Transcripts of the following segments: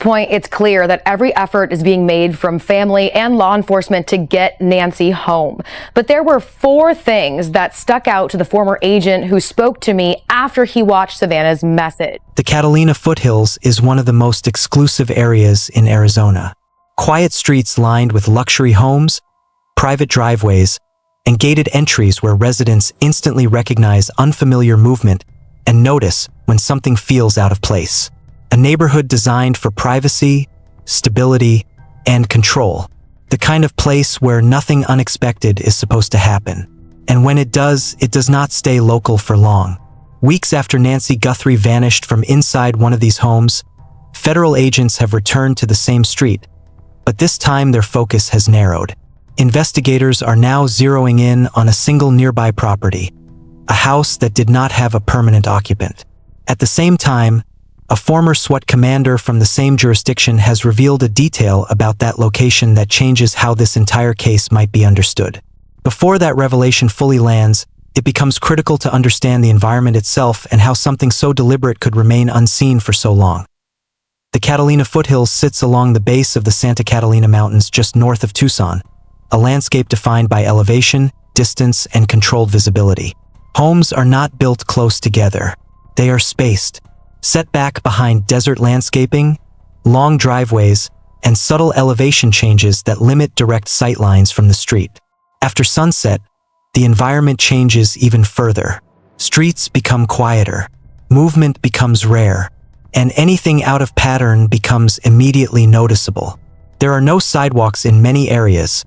point, it's clear that every effort is being made from family and law enforcement to get Nancy home. But there were 4 things that stuck out to the former agent who spoke to me after he watched Savannah's message. The Catalina foothills is one of the most exclusive areas in Arizona. Quiet streets lined with luxury homes, private driveways, and gated entries where residents instantly recognize unfamiliar movement and notice when something feels out of place. A neighborhood designed for privacy, stability, and control. The kind of place where nothing unexpected is supposed to happen. And when it does not stay local for long. Weeks after Nancy Guthrie vanished from inside one of these homes, federal agents have returned to the same street, but this time their focus has narrowed. Investigators are now zeroing in on a single nearby property, a house that did not have a permanent occupant. At the same time, a former SWAT commander from the same jurisdiction has revealed a detail about that location that changes how this entire case might be understood. Before that revelation fully lands, it becomes critical to understand the environment itself and how something so deliberate could remain unseen for so long. The Catalina foothills sits along the base of the Santa Catalina Mountains just north of Tucson, a landscape defined by elevation, distance, and controlled visibility. Homes are not built close together. They are spaced, set back behind desert landscaping, long driveways, and subtle elevation changes that limit direct sight lines from the street. After sunset, the environment changes even further. Streets become quieter, movement becomes rare, and anything out of pattern becomes immediately noticeable. There are no sidewalks in many areas,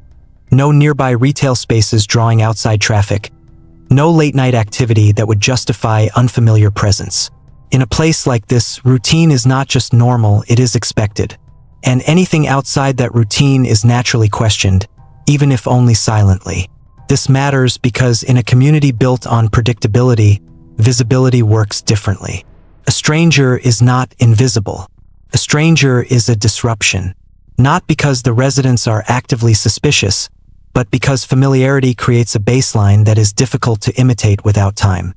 no nearby retail spaces drawing outside traffic, no late-night activity that would justify unfamiliar presence. In a place like this, routine is not just normal, it is expected. And anything outside that routine is naturally questioned, even if only silently. This matters because in a community built on predictability, visibility works differently. A stranger is not invisible. A stranger is a disruption. Not because the residents are actively suspicious, but because familiarity creates a baseline that is difficult to imitate without time.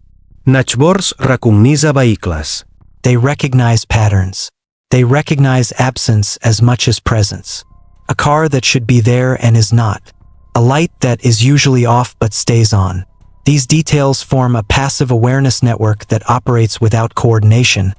Nachbors recognisa vehicles. They recognize patterns. They recognize absence as much as presence. A car that should be there and is not. A light that is usually off but stays on. These details form a passive awareness network that operates without coordination,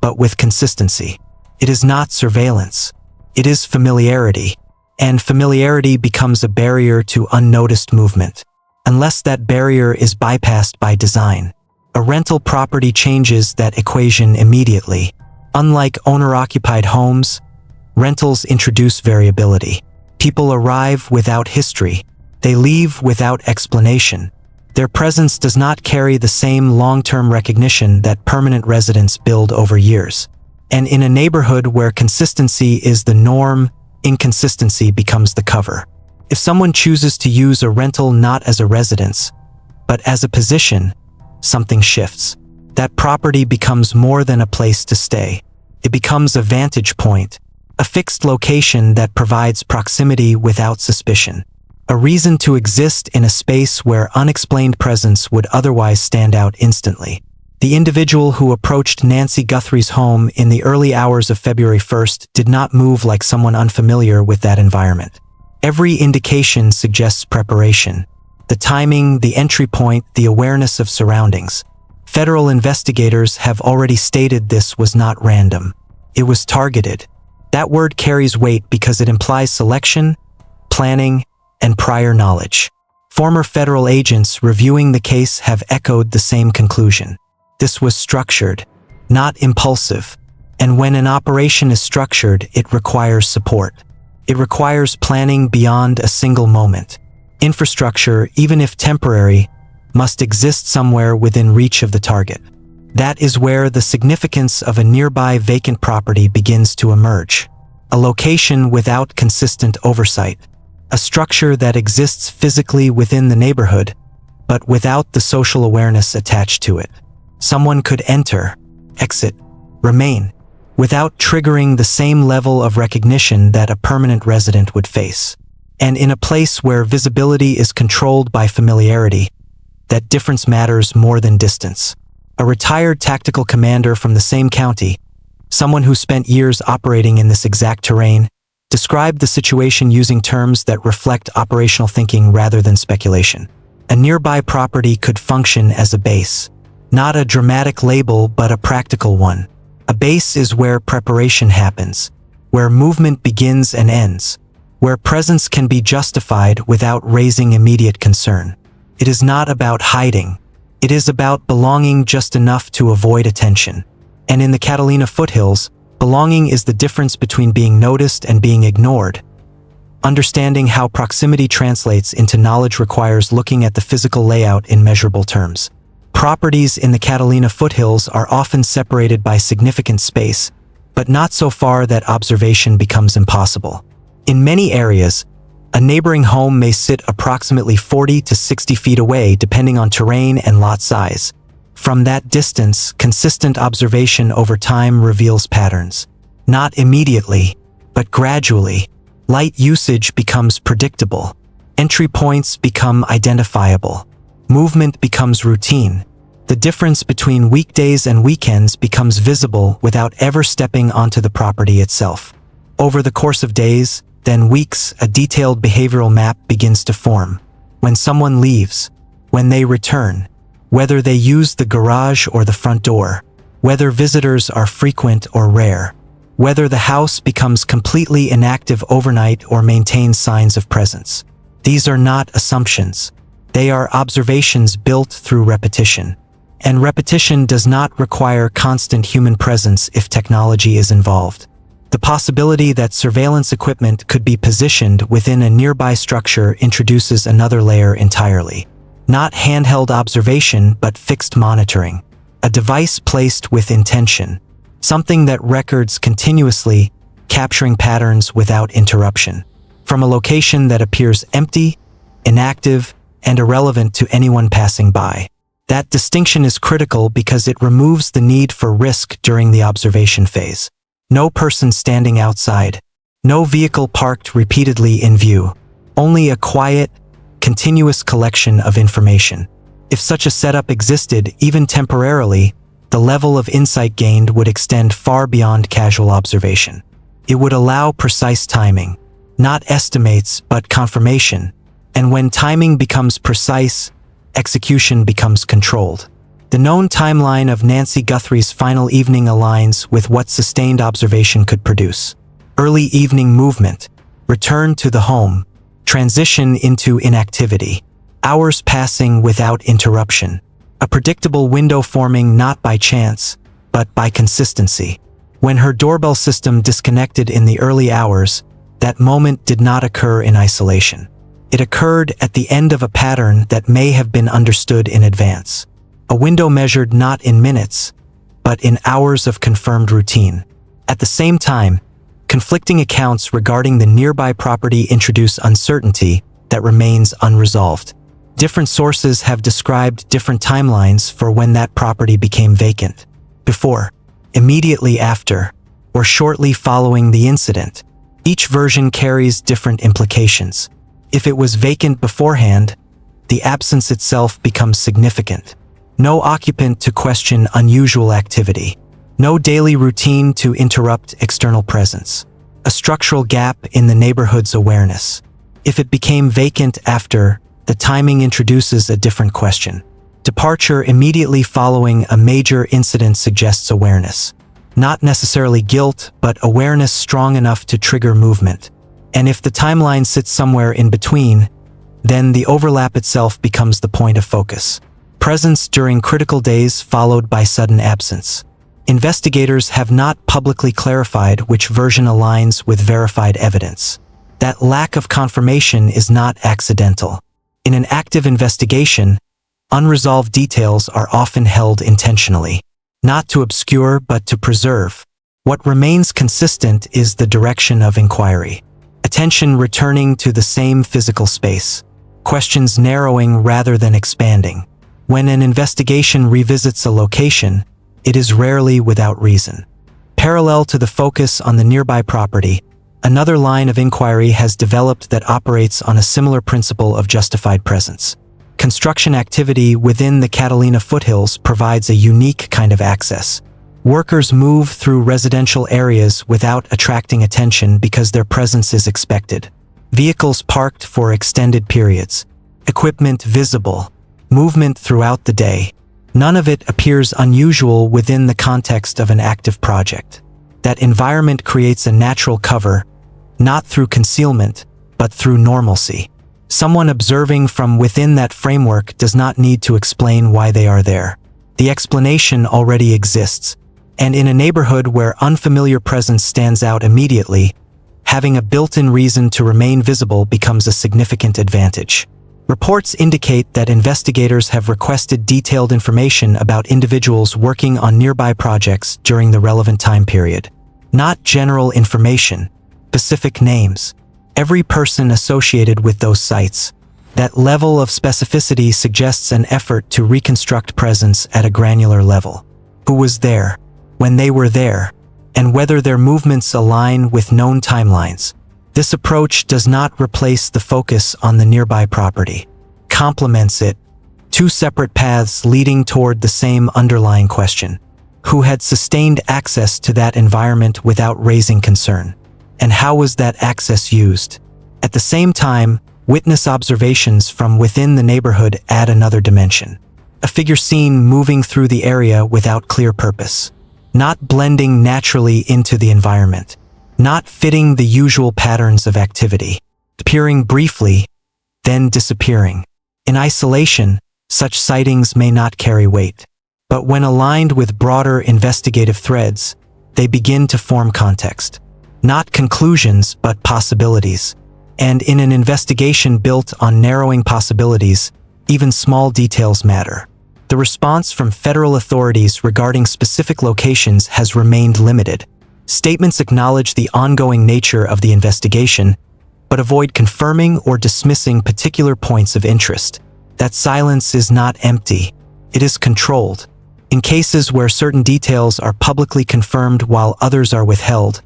but with consistency. It is not surveillance. It is familiarity. And familiarity becomes a barrier to unnoticed movement, unless that barrier is bypassed by design. A rental property changes that equation immediately. Unlike owner-occupied homes, rentals introduce variability. People arrive without history. They leave without explanation. Their presence does not carry the same long-term recognition that permanent residents build over years. And in a neighborhood where consistency is the norm, inconsistency becomes the cover. If someone chooses to use a rental not as a residence, but as a position, something shifts. That property becomes more than a place to stay. It becomes a vantage point, a fixed location that provides proximity without suspicion, a reason to exist in a space where unexplained presence would otherwise stand out instantly. The individual who approached Nancy Guthrie's home in the early hours of February 1st did not move like someone unfamiliar with that environment. Every indication suggests preparation. The timing, the entry point, the awareness of surroundings. Federal investigators have already stated this was not random. It was targeted. That word carries weight because it implies selection, planning, and prior knowledge. Former federal agents reviewing the case have echoed the same conclusion. This was structured, not impulsive. And when an operation is structured, it requires support. It requires planning beyond a single moment. Infrastructure, even if temporary, must exist somewhere within reach of the target. That is where the significance of a nearby vacant property begins to emerge. A location without consistent oversight. A structure that exists physically within the neighborhood, but without the social awareness attached to it. Someone could enter, exit, remain, without triggering the same level of recognition that a permanent resident would face. And in a place where visibility is controlled by familiarity, that difference matters more than distance. A retired tactical commander from the same county, someone who spent years operating in this exact terrain, described the situation using terms that reflect operational thinking rather than speculation. A nearby property could function as a base. Not a dramatic label, but a practical one. A base is where preparation happens, where movement begins and ends, where presence can be justified without raising immediate concern. It is not about hiding. It is about belonging just enough to avoid attention. And in the Catalina foothills, belonging is the difference between being noticed and being ignored. Understanding how proximity translates into knowledge requires looking at the physical layout in measurable terms. Properties in the Catalina foothills are often separated by significant space, but not so far that observation becomes impossible. In many areas, a neighboring home may sit approximately 40 to 60 feet away depending on terrain and lot size. From that distance, consistent observation over time reveals patterns. Not immediately, but gradually. Light usage becomes predictable. Entry points become identifiable. Movement becomes routine. The difference between weekdays and weekends becomes visible without ever stepping onto the property itself. Over the course of days, then weeks, a detailed behavioral map begins to form. When someone leaves, when they return, whether they use the garage or the front door, whether visitors are frequent or rare, whether the house becomes completely inactive overnight or maintains signs of presence. These are not assumptions. They are observations built through repetition. And repetition does not require constant human presence if technology is involved. The possibility that surveillance equipment could be positioned within a nearby structure introduces another layer entirely. Not handheld observation, but fixed monitoring. A device placed with intention. Something that records continuously, capturing patterns without interruption. From a location that appears empty, inactive, and irrelevant to anyone passing by. That distinction is critical because it removes the need for risk during the observation phase. No person standing outside. No vehicle parked repeatedly in view. Only a quiet, continuous collection of information. If such a setup existed, even temporarily, the level of insight gained would extend far beyond casual observation. It would allow precise timing. Not estimates, but confirmation. And when timing becomes precise, execution becomes controlled. The known timeline of Nancy Guthrie's final evening aligns with what sustained observation could produce. Early evening movement, return to the home, transition into inactivity, hours passing without interruption, a predictable window forming not by chance, but by consistency. When her doorbell system disconnected in the early hours, that moment did not occur in isolation. It occurred at the end of a pattern that may have been understood in advance. A window measured not in minutes, but in hours of confirmed routine. At the same time, conflicting accounts regarding the nearby property introduce uncertainty that remains unresolved. Different sources have described different timelines for when that property became vacant. Before, immediately after, or shortly following the incident. Each version carries different implications. If it was vacant beforehand, the absence itself becomes significant. No occupant to question unusual activity. No daily routine to interrupt external presence. A structural gap in the neighborhood's awareness. If it became vacant after, the timing introduces a different question. Departure immediately following a major incident suggests awareness. Not necessarily guilt, but awareness strong enough to trigger movement. And if the timeline sits somewhere in between, then the overlap itself becomes the point of focus. Presence during critical days followed by sudden absence. Investigators have not publicly clarified which version aligns with verified evidence. That lack of confirmation is not accidental. In an active investigation, unresolved details are often held intentionally. Not to obscure, but to preserve. What remains consistent is the direction of inquiry. Attention returning to the same physical space. Questions narrowing rather than expanding. When an investigation revisits a location, it is rarely without reason. Parallel to the focus on the nearby property, another line of inquiry has developed that operates on a similar principle of justified presence. Construction activity within the Catalina foothills provides a unique kind of access. Workers move through residential areas without attracting attention because their presence is expected. Vehicles parked for extended periods. Equipment visible. Movement throughout the day. None of it appears unusual within the context of an active project. That environment creates a natural cover, not through concealment, but through normalcy. Someone observing from within that framework does not need to explain why they are there. The explanation already exists, and in a neighborhood where unfamiliar presence stands out immediately, having a built-in reason to remain visible becomes a significant advantage. Reports indicate that investigators have requested detailed information about individuals working on nearby projects during the relevant time period. Not general information, specific names. Every person associated with those sites. That level of specificity suggests an effort to reconstruct presence at a granular level. Who was there, when they were there, and whether their movements align with known timelines. This approach does not replace the focus on the nearby property. Complements it. Two separate paths leading toward the same underlying question. Who had sustained access to that environment without raising concern? And how was that access used? At the same time, witness observations from within the neighborhood add another dimension. A figure seen moving through the area without clear purpose. Not blending naturally into the environment. Not fitting the usual patterns of activity. Appearing briefly, then disappearing. In isolation, such sightings may not carry weight. But when aligned with broader investigative threads, they begin to form context. Not conclusions, but possibilities. And in an investigation built on narrowing possibilities, even small details matter. The response from federal authorities regarding specific locations has remained limited. Statements acknowledge the ongoing nature of the investigation, but avoid confirming or dismissing particular points of interest. That silence is not empty. It is controlled. In cases where certain details are publicly confirmed while others are withheld,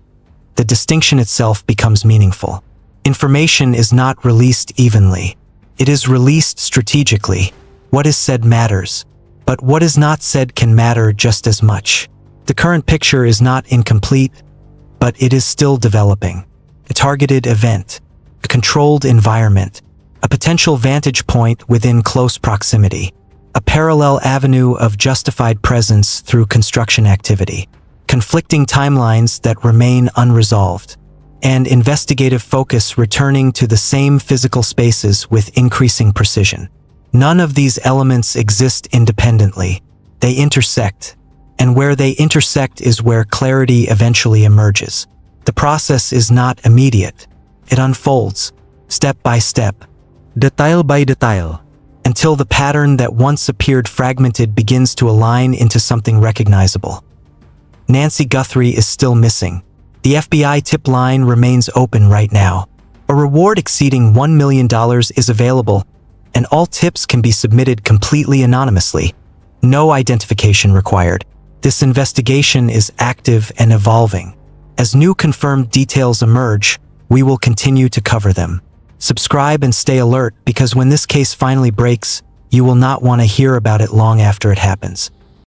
the distinction itself becomes meaningful. Information is not released evenly. It is released strategically. What is said matters, but what is not said can matter just as much. The current picture is not incomplete, but it is still developing. A targeted event, a controlled environment, a potential vantage point within close proximity, a parallel avenue of justified presence through construction activity, conflicting timelines that remain unresolved, and investigative focus returning to the same physical spaces with increasing precision. None of these elements exist independently. They intersect, and where they intersect is where clarity eventually emerges. The process is not immediate. It unfolds, step by step, Detail by detail. until the pattern that once appeared fragmented begins to align into something recognizable. Nancy Guthrie is still missing. The FBI tip line remains open right now. A reward exceeding $1 million is available, and all tips can be submitted completely anonymously. No identification required. This investigation is active and evolving. As new confirmed details emerge, we will continue to cover them. Subscribe and stay alert, because when this case finally breaks, you will not want to hear about it long after it happens.